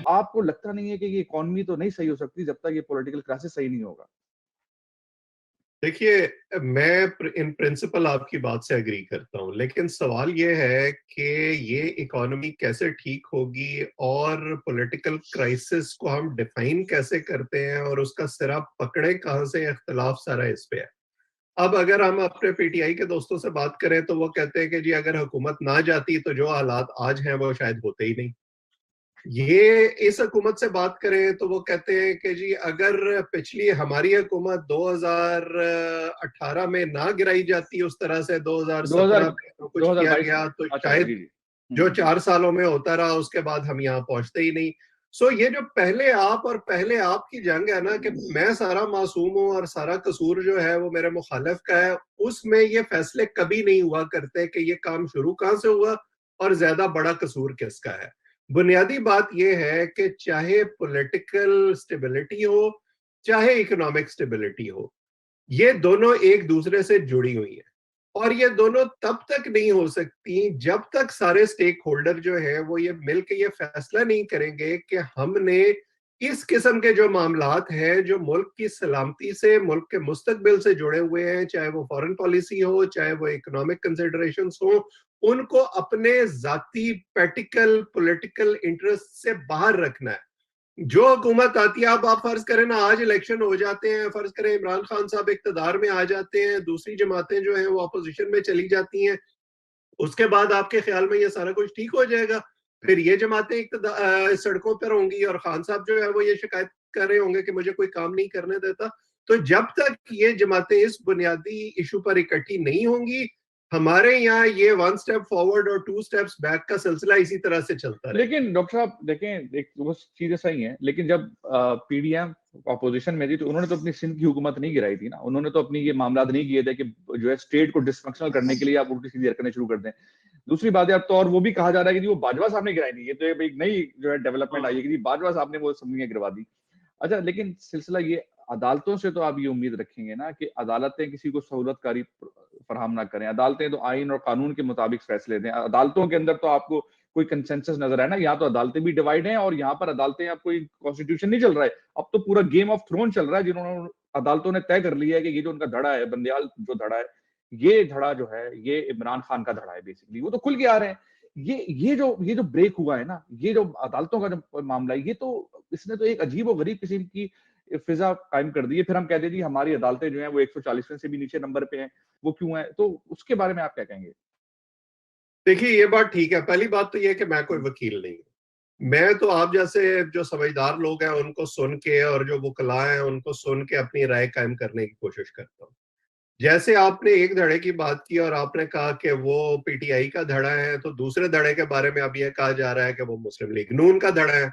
आपको लगता नहीं है कि ये इकोनॉमी तो नहीं सही हो सकती जब तक ये पॉलिटिकल क्राइसिस सही नहीं होगा? देखिए, मैं इन प्रिंसिपल आपकी बात से एग्री करता हूं, लेकिन सवाल ये है कि ये इकोनॉमी कैसे ठीक होगी और पॉलिटिकल क्राइसिस को हम डिफाइन कैसे करते हैं और उसका सिरा पकड़े कहां से, इख्तलाफ सारा इस पे है। अब अगर हम अपने पीटीआई के दोस्तों से बात करें तो वो कहते हैं कि जी अगर हुकूमत ना जाती तो जो हालात आज हैं वो शायद होते ही नहीं। ये इस हुकूमत से बात करें तो वो कहते हैं कि जी अगर पिछली हमारी हुकूमत 2018 में ना गिराई जाती उस तरह से, 2000 2017 में जो कुछ किया 2022 गया में। तो अच्छा, शायद जी जी। जो 4 सालों में होता रहा उसके बाद हम यहाँ पहुंचते ही नहीं। सो ये जो पहले आप और पहले आप की जंग है ना, कि मैं सारा मासूम हूं और सारा कसूर जो है वो मेरे मुखालिफ का है, उसमें ये फैसले कभी नहीं हुआ करते कि ये काम शुरू कहां से हुआ और ज्यादा बड़ा कसूर किसका है। बुनियादी बात यह है कि चाहे पॉलिटिकल स्टेबिलिटी हो चाहे इकोनॉमिक स्टेबिलिटी हो, ये दोनों एक दूसरे से जुड़ी हुई है और ये दोनों तब तक नहीं हो सकती जब तक सारे स्टेक होल्डर जो है वो ये मिलकर ये फैसला नहीं करेंगे कि हमने इस किस्म के जो मामलात हैं जो मुल्क की सलामती से, मुल्क के मुस्तकबिल से जुड़े हुए हैं, चाहे वो फॉरेन पॉलिसी हो चाहे वो इकोनॉमिक कंसिडरेशंस हो, उनको अपने जाती पैटिकल पॉलिटिकल इंटरेस्ट से बाहर रखना है। जो हुकूमत आती है, अब आप फर्ज करें ना आज इलेक्शन हो जाते हैं, फर्ज करें इमरान खान साहब इक्तदार में आ जाते हैं, दूसरी जमातें जो हैं वो अपोजिशन में चली जाती हैं, उसके बाद आपके ख्याल में ये सारा कुछ ठीक हो जाएगा? फिर ये जमातें सड़कों पर होंगी और खान साहब जो है वो ये शिकायत कर रहे होंगे कि मुझे कोई काम नहीं करने देता। तो जब तक ये जमातें इस बुनियादी इशू पर इकट्ठी नहीं होंगी, हमारे यहाँ ये 1 स्टेप फॉरवर्ड और 2 स्टेप्स बैक का सिलसिला इसी तरह से चलता रहेगा। लेकिन डॉक्टर साहब देखें, एक वो चीजें सही हैं, लेकिन जब पीडीएम ऑपोजिशन में थी तो उन्होंने तो अपनी सिंध की हुकूमत नहीं गिराई थी ना। उन्होंने तो अपनी ये मामला नहीं किए थे कि जो है स्टेट को डिसफंक्शनल करने के लिए आप उल्टी सीधी हरकतें शुरू कर दें। दूसरी बात है, अब तो और वो भी कहा जा रहा है कि वो बाजवा साहब ने गिराई नहीं, ये तो एक नई जो है डेवलपमेंट आई है कि बाजवा साहब ने वो समझिए गिरवा दी। अच्छा, लेकिन सिलसिला ये, अदालतों से तो आप ये उम्मीद रखेंगे ना कि अदालतें किसी को सहूलतकारी फराहम ना करें। अदालतें तो आइन और कानून के मुताबिक फैसले दें। अदालतों के अंदर तो आपको कोई कंसेंसस नजर आए ना? यहाँ तो अदालतें भी डिवाइड हैं और यहाँ पर अदालतें, अब कोई कॉन्स्टिट्यूशन नहीं चल रहा है, अब तो पूरा गेम ऑफ थ्रोन चल रहा है। जिन्होंने अदालतों ने तय कर लिया है कि ये जो उनका धड़ा है, बंदियाल जो धड़ा है, ये धड़ा जो है ये इमरान खान का धड़ा है। बेसिकली वो तो खुल के आ रहे हैं। ये जो ब्रेक हुआ है ना, ये जो अदालतों का जो मामला है, ये तो इसने तो एक अजीब और गरीब किस्म की फिजा कायम कर दी है। फिर हम कहते हैं जी हमारी अदालतें जो हैं वो 140वें से भी नीचे नंबर पे हैं, वो क्यों है? तो उसके बारे में आप क्या कहेंगे? देखिए, ये बात ठीक है। पहली बात तो ये है कि मैं कोई वकील नहीं हूं। मैं तो आप जैसे जो समझदार लोग हैं उनको सुन के और जो वकला हैं उनको सुन के अपनी राय कायम करने की कोशिश करता हूँ। जैसे आपने एक धड़े की बात की और आपने कहा कि वो पीटीआई का धड़ा है, तो दूसरे धड़े के बारे में अब यह कहा जा रहा है कि वो मुस्लिम लीग नून का धड़ा है।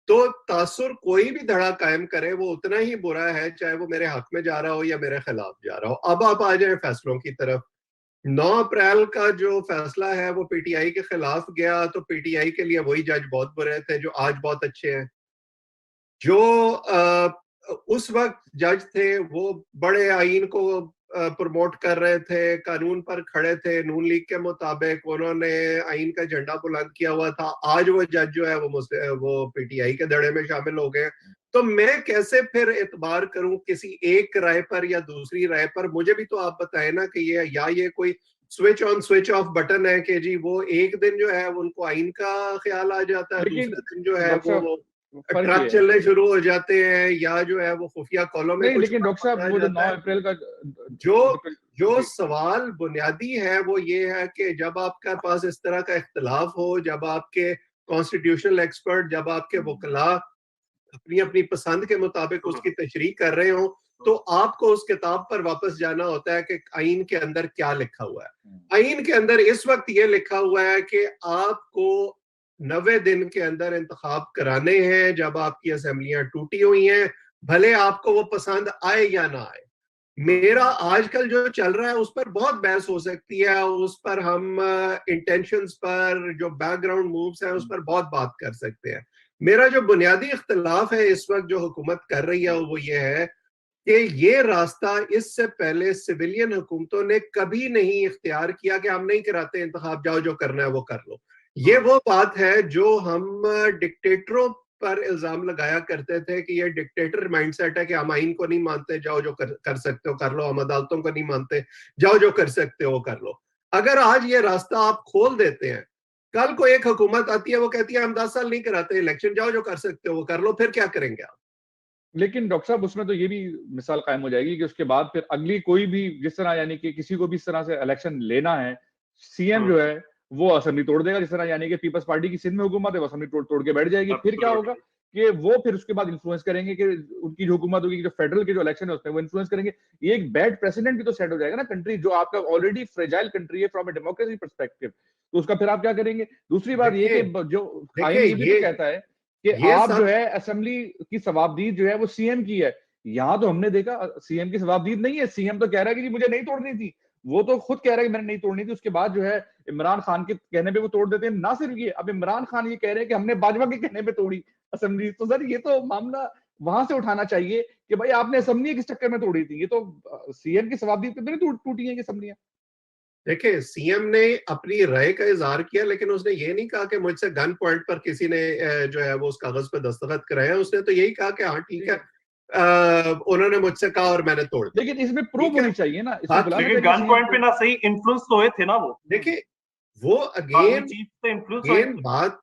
तो तासुर कोई भी धड़ा कायम करे वो उतना ही बुरा है, चाहे वो मेरे हक में जा रहा हो या मेरे खिलाफ जा रहा हो। अब आप आ जाए फैसलों की तरफ। 9 अप्रैल का जो फैसला है वो पीटीआई के खिलाफ गया, तो पीटीआई के लिए वही जज बहुत बुरे थे जो आज बहुत अच्छे हैं। जो उस वक्त जज थे वो बड़े आइन को प्रमोट कर रहे थे, कानून पर खड़े थे, नून लीग के मुताबिक उन्होंने आइन का झंडा बुलंद किया हुआ था। आज वो जज जो है वो पीटीआई के धड़े में शामिल हो गए। तो मैं कैसे फिर एतबार करूं किसी एक राय पर या दूसरी राय पर? मुझे भी तो आप बताएं ना कि ये कोई switch on switch off button है कि जी वो एक दिन जो है उनको आइन का ख्याल आ जाता है, लेकिन दूसरे दिन जो है डॉक्टर वो साहब, फर्क ट्रक ये है। चलने शुरू हो जाते हैं, या जो है वो खुफिया कॉलों में नहीं, कुछ लेकिन डॉक्टर साहब पकड़ा वो जो जाता 9 है। अप्रैल का जो जो जी। सवाल बुनियादी है वो ये है कि जब आपके पास इस तरह का इख्तलाफ हो, जब आपके कॉन्स्टिट्यूशनल एक्सपर्ट, जब आपके वकला अपनी अपनी पसंद के मुताबिक उसकी तशरीह कर रहे हो, तो आपको उस किताब पर वापस जाना होता है कि आइन के अंदर क्या लिखा हुआ है। आइन के अंदर इस वक्त ये लिखा हुआ है कि आपको 90 दिन के अंदर इंतखाब कराने हैं जब आपकी असेंबलियां टूटी हुई हैं, भले आपको वो पसंद आए या ना आए। मेरा आजकल जो चल रहा है उस पर बहुत बहस हो सकती है, उस पर हम इंटेंशंस पर, जो बैकग्राउंड मूव्स हैं उस पर बहुत बात कर सकते हैं। मेरा जो बुनियादी इख्तलाफ है इस वक्त जो हुकूमत कर रही है वो ये है कि ये रास्ता इससे पहले सिविलियन हुकूमतों ने कभी नहीं इख्तियार किया कि हम नहीं कराते इंतखाब, जाओ जो करना है वो कर लो। ये वो बात है जो हम डिक्टेटरों पर इल्जाम लगाया करते थे कि ये डिक्टेटर माइंडसेट है कि हम आइन को नहीं मानते, जाओ जो कर सकते हो कर लो, हम अदालतों को नहीं मानते, जाओ जो कर सकते हो कर लो। अगर आज ये रास्ता आप खोल देते हैं, कल को एक हुकूमत आती है वो कहती है हम 10 साल नहीं कराते इलेक्शन, जाओ जो कर सकते हो वो कर लो, फिर क्या करेंगे आप? लेकिन डॉक्टर साहब उसमें तो ये भी मिसाल कायम हो जाएगी कि उसके बाद फिर अगली कोई भी जिस तरह यानी कि किसी को भी इस तरह से इलेक्शन लेना है, सीएम जो है वो असेंबली तोड़ देगा, जिस तरह यानी कि पीपल्स पार्टी की सिंध में हुकूमत है वो असेंबली तोड़ तोड़ के बैठ जाएगी। फिर क्या होगा कि वो फिर उसके बाद इन्फ्लुएंस करेंगे कि उनकी जो हुकूमत होगी, जो फेडरल के जो इलेक्शन है उसमें वो इन्फ्लुएंस करेंगे। ये एक बैड प्रेसिडेंट भी तो सेट हो जाएगा ना कंट्री, जो आपका ऑलरेडी फ्रेजाइल कंट्री है फ्रॉम अ डेमोक्रेसी पर्सपेक्टिव, तो उसका फिर आप क्या करेंगे? दूसरी बात ये कि जो आइन देखिए ये भी तो कहता है कि ये आप जो सब है असेंबली की सवाबदीद जो है वो सीएम की है। यहाँ तो हमने देखा सीएम की सवाबदीद नहीं है, सीएम तो कह रहा है कि जी मुझे नहीं तोड़नी थी, वो तो खुद कह रहा है कि मैंने नहीं तोड़नी थी, उसके बाद जो है इमरान खान के कहने पे वो तोड़ देते हैं। ना सिर्फ ये, अब इमरान खान ये कह रहे हैं कि हमने बाजवा के कहने पे तोड़ी असेंबली, तो सर ये तो मामला वहां से उठाना चाहिए कि भाई आपने असेंबली किस चक्कर में तोड़ी थी, ये तो सीएम की सवाबदीद पे तो नहीं टूटी है ये असेंबलियां। देखिए सीएम ने अपनी राय का इजहार किया, लेकिन उसने ये नहीं कहा कि मुझसे गन पॉइंट पर किसी ने जो है वो उस कागज पे दस्तखत कराए। उसने तो यही कहा कि हाँ ठीक है, उन्होंने मुझसे कहा और मैंने तोड़ दिया। लेकिन इसमें प्रूफ ठीक है, होनी चाहिए ना, इसमें बात बुलाना लेकिन चाहिए गन सीएम पॉइंट पे को। ना सही इन्फ्लुएंस तो हुए थे ना वो। देखिए वो आर्मी अगेन चीफ से इन्फ्लुएंस हुए थे। बात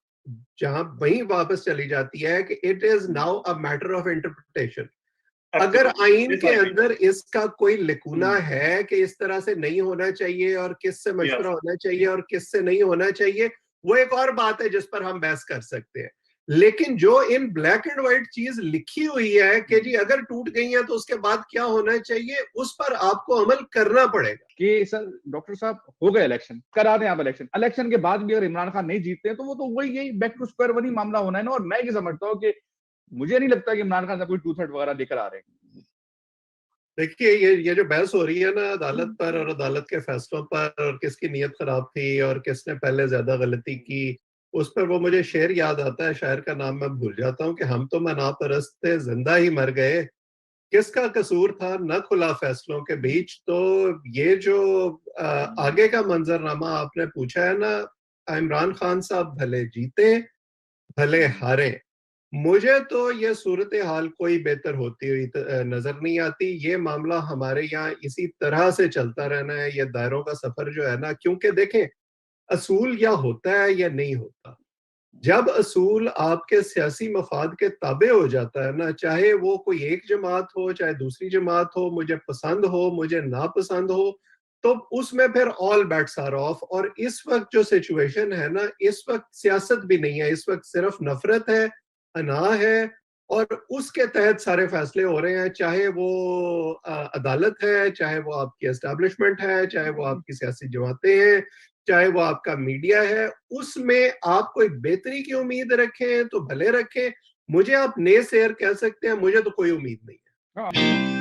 जहां वहीं वापस चली जाती है कि it is now a matter of interpretation. अगर आइन के अंदर इसका कोई लिखूना है कि इस तरह से नहीं होना चाहिए और किससे मशवरा होना चाहिए और किससे नहीं होना चाहिए, वो एक और बात है जिस पर हम बहस कर सकते हैं। लेकिन जो इन ब्लैक एंड व्हाइट चीज लिखी हुई है कि जी अगर टूट गई है तो उसके बाद क्या होना चाहिए, उस पर आपको अमल करना पड़ेगा। कि सर डॉक्टर साहब हो गए इलेक्शन, करा दें आप इलेक्शन, इलेक्शन के बाद भी अगर इमरान खान नहीं जीतते हैं तो वो तो वही यही बैक टू स्क्वायर वन ही मामला होना है ना। और मैं ये समझता हूँ कि मुझे नहीं लगता कि इमरान खान साहब कोई 2/3 वगैरह लेकर आ रहे हैं। देखिए ये जो बहस हो रही है ना अदालत पर और अदालत के फैसलों पर और किसकी नीयत खराब थी और किसने पहले ज्यादा गलती की, उस पर वो मुझे शेर याद आता है, शायर का नाम मैं भूल जाता हूँ कि हम तो मना परस्त थे जिंदा ही मर गए, किसका कसूर था न खुला फैसलों के बीच। तो ये जो आगे का मंजरनामा आपने पूछा है ना, इमरान खान साहब भले जीते भले हारे, मुझे तो ये सूरत हाल कोई बेहतर होती हुई नजर नहीं आती। ये मामला हमारे यहाँ इसी तरह से चलता रहना है, ये दायरों का सफर जो है ना, क्योंकि देखें असूल या होता है या नहीं होता। जब असूल आपके सियासी मफाद के ताबे हो जाता है ना, चाहे वो कोई एक जमात हो चाहे दूसरी जमात हो, मुझे पसंद हो मुझे नापसंद हो, तो उसमें फिर ऑल बैट्स आर ऑफ। और इस वक्त जो सिचुएशन है ना, इस वक्त सियासत भी नहीं है, इस वक्त सिर्फ नफरत है, अना है, और उसके तहत सारे फैसले हो रहे हैं, चाहे वो अदालत है, चाहे वो आपकी एस्टैब्लिशमेंट है, चाहे वो आपकी सियासी जमातें हैं, चाहे वो आपका मीडिया है। उसमें आप कोई बेहतरी की उम्मीद रखें तो भले रखें, मुझे आप ने शेयर कह सकते हैं, मुझे तो कोई उम्मीद नहीं है। हाँ।